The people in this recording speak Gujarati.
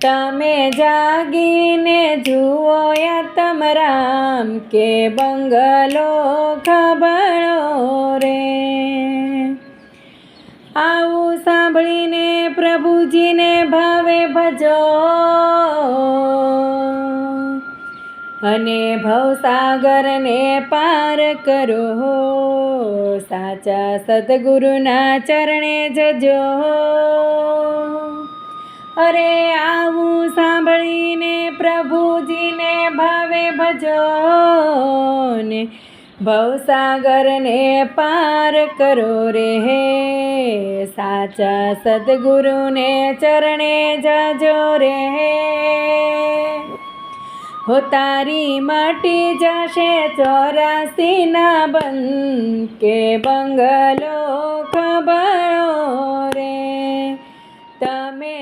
તમે જાગીને જુઓ આત્મ રામ કે બંગલો ખબણો રે। આવું સાંભળીને પ્રભુજીને ભાવે ભજો અને ભવસાગરને પાર કરો। સાચા સદગુરુના ચરણે જજો। અરે આવું સાંભળીને પ્રભુજીને ભાવે ભજો ને ભવસાગરને પાર કરો રે। સાચા સદગુરુને ચરણે જજો રે। હો તારી મટી જશે 84 બંધ કે બંગલો ખબણો રે। તમે